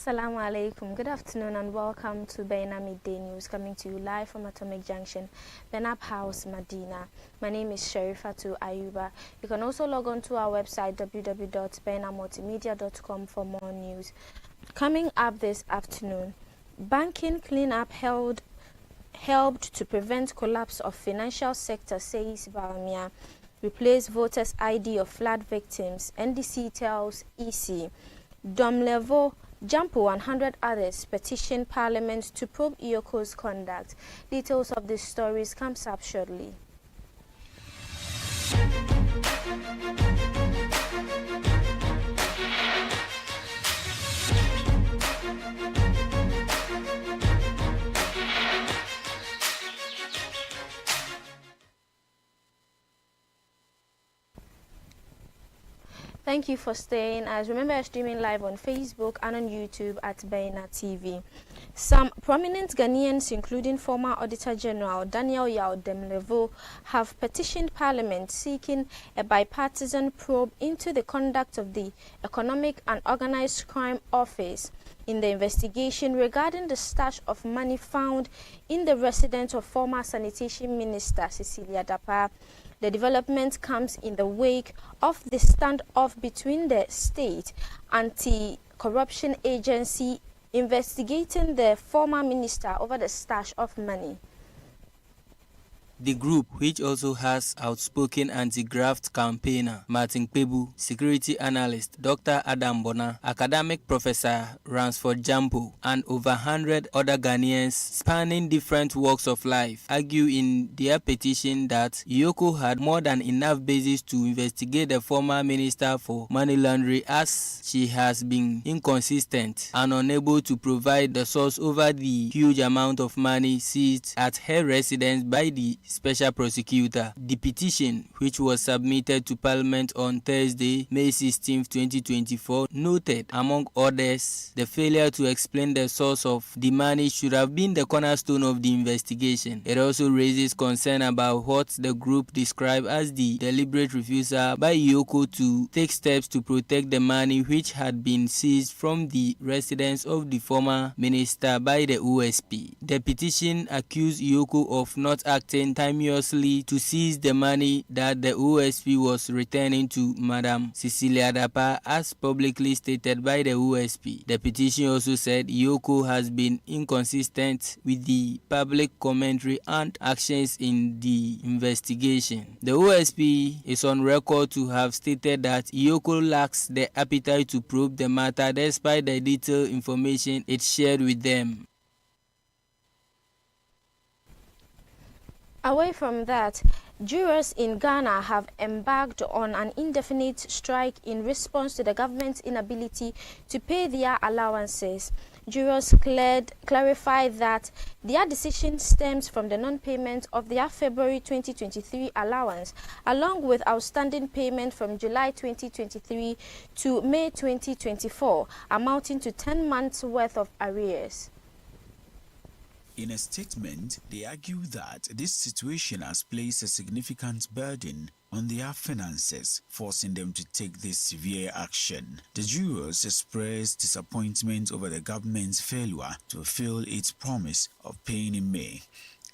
Assalamu alaikum. Good afternoon and welcome to Baina Midday News, coming to you live from Atomic Junction, Benab House, Medina. My name is Sherifatu Ayuba. You can also log on to our website www.bainamultimedia.com for more news. Coming up this afternoon, banking cleanup helped to prevent collapse of financial sector, says Baumia. Replace voters' ID of flood victims, NDC tells EC. Domlevo, Jampo and 100 others petition Parliament to probe Iyoko's conduct. Details of these stories comes up shortly. Thank you for staying. As remember, streaming live on Facebook and on YouTube at Baina TV. Some prominent Ghanaians, including former Auditor General Daniel Yao Demlevo, have petitioned Parliament seeking a bipartisan probe into the conduct of the Economic and Organized Crime Office in the investigation regarding the stash of money found in the residence of former Sanitation Minister Cecilia Dapaah. The development comes in the wake of the standoff between the state anti-corruption agency investigating the former minister over the stash of money. The group, which also has outspoken anti-graft campaigner Martin Kpebu, security analyst Dr. Adam Bona, academic professor Ransford Jampo, and over 100 other Ghanaians spanning different walks of life, argue in their petition that Iyoko had more than enough basis to investigate the former minister for money laundering, as she has been inconsistent and unable to provide the source over the huge amount of money seized at her residence by the special prosecutor. The petition, which was submitted to Parliament on Thursday, May 16, 2024, noted, among others, the failure to explain the source of the money should have been the cornerstone of the investigation. It also raises concern about what the group described as the deliberate refusal by Iyoko to take steps to protect the money which had been seized from the residence of the former minister by the OSP. The petition accused Iyoko of not acting timeously to seize the money that the OSP was returning to Madam Cecilia Dapaah, as publicly stated by the OSP. The petition also said Iyoko has been inconsistent with the public commentary and actions in the investigation. The OSP is on record to have stated that Iyoko lacks the appetite to probe the matter despite the detailed information it shared with them. Away from that, jurors in Ghana have embarked on an indefinite strike in response to the government's inability to pay their allowances. Jurors clarified that their decision stems from the non-payment of their February 2023 allowance, along with outstanding payment from July 2023 to May 2024, amounting to 10 months' worth of arrears. In a statement, they argue that this situation has placed a significant burden on their finances, forcing them to take this severe action. The jurors expressed disappointment over the government's failure to fulfill its promise of paying in May,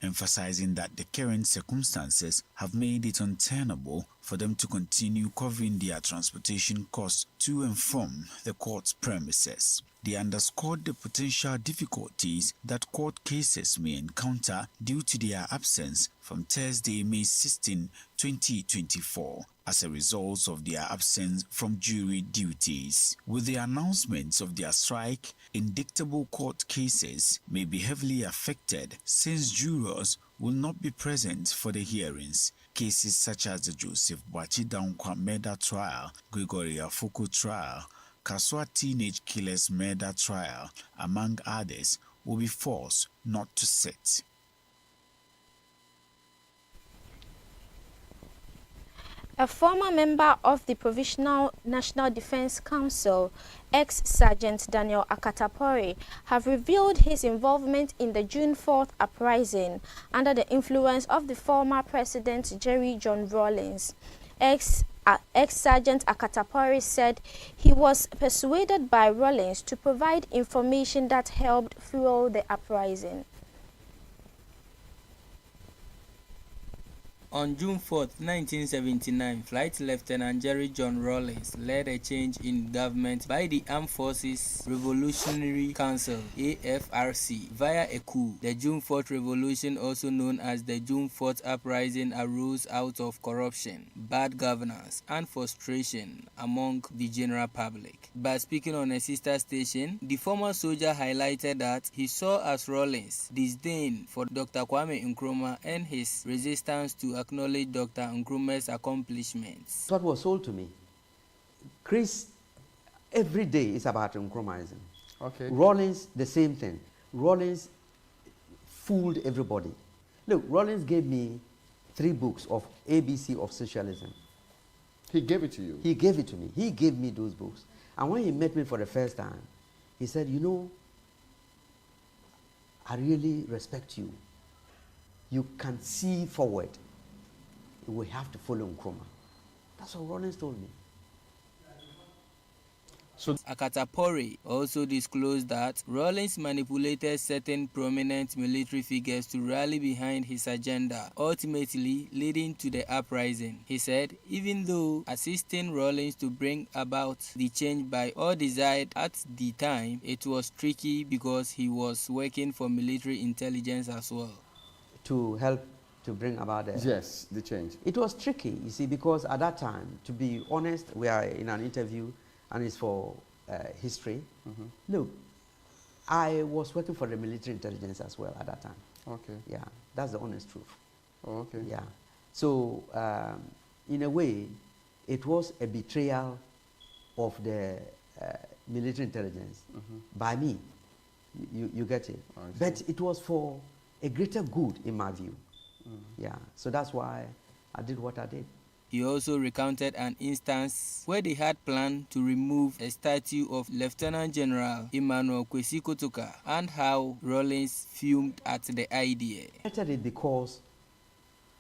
emphasizing that the current circumstances have made it untenable for them to continue covering their transportation costs to and from the court's premises. They underscored the potential difficulties that court cases may encounter due to their absence from Thursday, May 16, 2024, as a result of their absence from jury duties. With the announcements of their strike, indictable court cases may be heavily affected since jurors will not be present for the hearings. Cases such as the Joseph Boachi Dankwa murder trial, Gregory Afoko trial, Kaswa teenage killers murder trial, among others, will be forced not to sit. A former member of the Provisional National Defense Council, ex-Sergeant Daniel Akatapori, have revealed his involvement in the June 4th uprising under the influence of the former President Jerry John Rawlings. Ex-Sergeant Akatapori said he was persuaded by Rawlings to provide information that helped fuel the uprising. On June 4, 1979, Flight Lieutenant Jerry John Rawlings led a change in government by the Armed Forces Revolutionary Council (AFRC) via a coup. The June 4th Revolution, also known as the June 4th Uprising, arose out of corruption, bad governance, and frustration among the general public. By speaking on a sister station, the former soldier highlighted that he saw as Rawlings' disdain for Dr. Kwame Nkrumah and his resistance to acknowledge Dr. Nkrumah's accomplishments. What was sold to me, Chris, every day is about Nkrumahism. Okay. Rawlings, the same thing. Rawlings fooled everybody. Look, Rawlings gave me 3 books of ABC of Socialism. He gave it to you? He gave it to me. He gave me those books. And when he met me for the first time, he said, you know, I really respect you. You can see forward. You will have to follow Nkrumah. That's what Rawlings told me. So Akatapori also disclosed that Rawlings manipulated certain prominent military figures to rally behind his agenda, ultimately leading to the uprising. He said even though assisting Rawlings to bring about the change by all desired at the time, it was tricky because he was working for military intelligence as well. To help to bring about the change. It was tricky, you see, because at that time, to be honest, we are in an interview and it's for history. Look, I was working for the military intelligence as well at that time. Okay. Yeah, that's the honest truth. Oh, okay. Yeah. So, in a way, it was a betrayal of the military intelligence by me. You get it? But it was for a greater good, in my view. Yeah, so that's why I did what I did. He also recounted an instance where they had planned to remove a statue of Lieutenant General Emmanuel Kwesi Kotoka and how Rawlings fumed at the idea. I started it because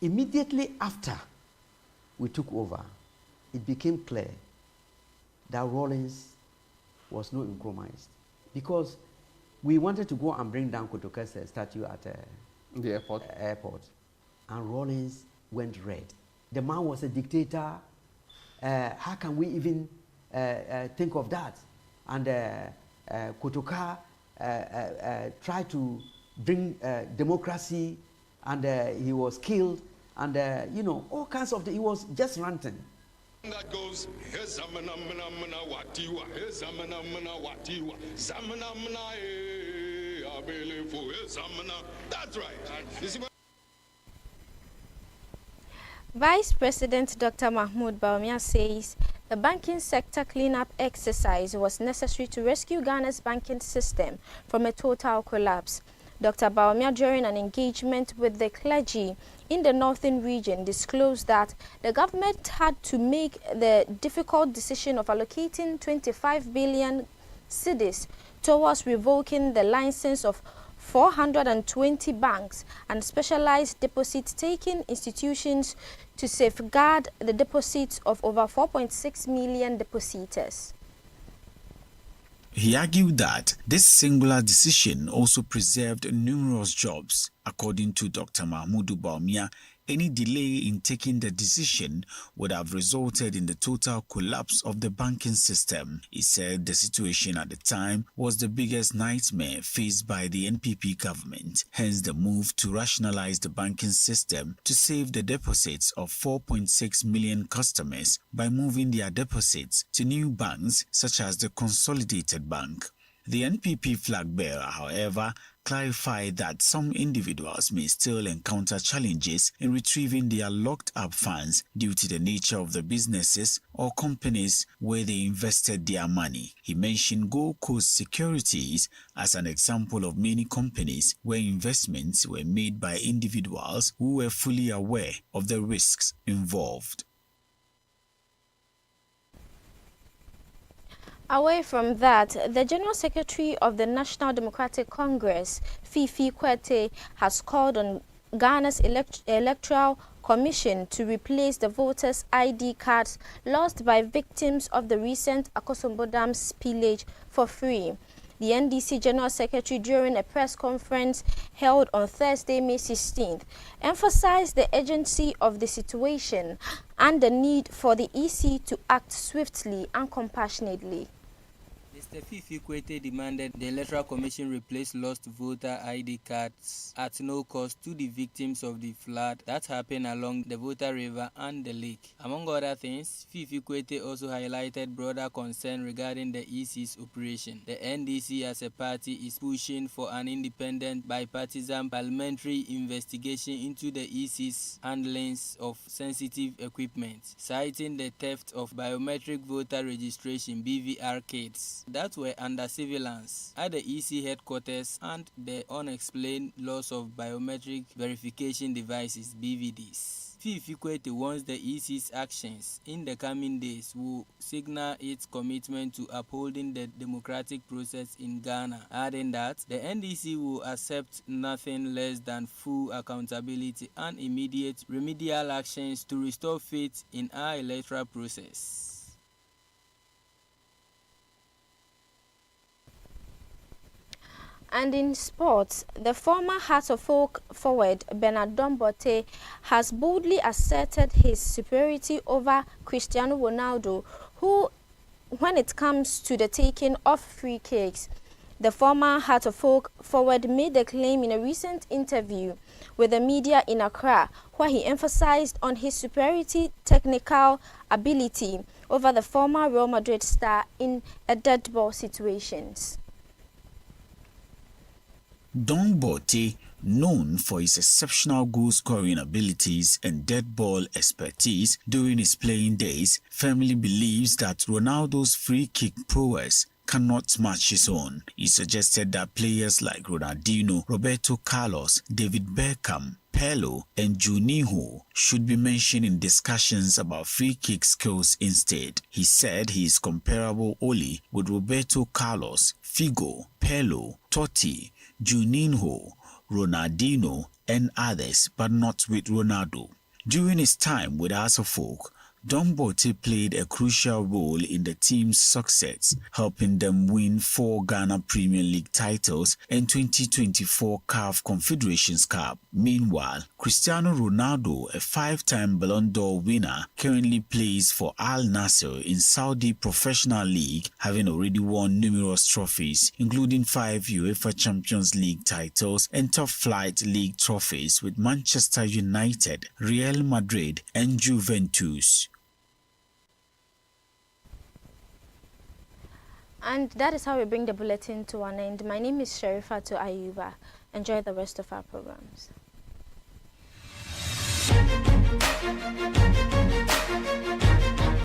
immediately after we took over, it became clear that Rawlings was not Nkrumahist, because we wanted to go and bring down Kotoka's statue at the airport, and Rawlings went red. The man was a dictator. How can we even think of that? And Kotoka tried to bring democracy, and he was killed, and you know, all kinds of he was just ranting. That goes, that's right. Vice President Dr. Mahmoud Bawumia says the banking sector cleanup exercise was necessary to rescue Ghana's banking system from a total collapse. Dr. Bawumia, during an engagement with the clergy in the northern region, disclosed that the government had to make the difficult decision of allocating 25 billion cedis towards revoking the license of 420 banks and specialized deposit-taking institutions to safeguard the deposits of over 4.6 million depositors. He argued that this singular decision also preserved numerous jobs. According to Dr. Mahmoud Bawumia, any delay in taking the decision would have resulted in the total collapse of the banking system. He said the situation at the time was the biggest nightmare faced by the NPP government, hence the move to rationalize the banking system to save the deposits of 4.6 million customers by moving their deposits to new banks such as the Consolidated Bank. The NPP flag bearer, however, clarified that some individuals may still encounter challenges in retrieving their locked-up funds due to the nature of the businesses or companies where they invested their money. He mentioned Gold Coast Securities as an example of many companies where investments were made by individuals who were fully aware of the risks involved. Away from that, the General Secretary of the National Democratic Congress, Fifi Kwete, has called on Ghana's Electoral commissioned to replace the voters' ID cards lost by victims of the recent Akosombo Dam spillage for free. The NDC General Secretary, during a press conference held on Thursday, May 16th, emphasized the urgency of the situation and the need for the EC to act swiftly and compassionately. Mr. Fifi Kwete demanded the Electoral Commission replace lost voter ID cards at no cost to the victims of the flood that happened along the Volta River and the lake. Among other things, Fifi Kwete also highlighted broader concern regarding the EC's operation. The NDC as a party is pushing for an independent, bipartisan parliamentary investigation into the EC's handlings of sensitive equipment, citing the theft of biometric voter registration (BVR) kits that were under surveillance at the EC headquarters and the unexplained loss of biometric verification devices (BVDs). Fifi Kwete warns the EC's actions in the coming days will signal its commitment to upholding the democratic process in Ghana, adding that the NDC will accept nothing less than full accountability and immediate remedial actions to restore faith in our electoral process. And in sports, the former Heart of Oak forward Bernard Dombote has boldly asserted his superiority over Cristiano Ronaldo, who, when it comes to the taking of free kicks, the former Heart of Oak forward made the claim in a recent interview with the media in Accra, where he emphasized on his superiority technical ability over the former Real Madrid star in a dead ball situations. Dombote, known for his exceptional goal-scoring abilities and dead ball expertise during his playing days, firmly believes that Ronaldo's free-kick prowess cannot match his own. He suggested that players like Ronaldinho, Roberto Carlos, David Beckham, Pirlo and Juninho should be mentioned in discussions about free-kick skills instead. He said he is comparable only with Roberto Carlos, Figo, Pirlo, Totti, Juninho, Ronaldinho and others, but not with Ronaldo. During his time with Hearts of Oak, Dombote played a crucial role in the team's success, helping them win 4 Ghana Premier League titles and 2024 CAF Confederations Cup. Meanwhile, Cristiano Ronaldo, a 5-time Ballon d'Or winner, currently plays for Al Nassr in Saudi Professional League, having already won numerous trophies, including 5 UEFA Champions League titles and Top Flight League trophies with Manchester United, Real Madrid and Juventus. And that is how we bring the bulletin to an end. My name is Sherifatu Ayuba. Enjoy the rest of our programs.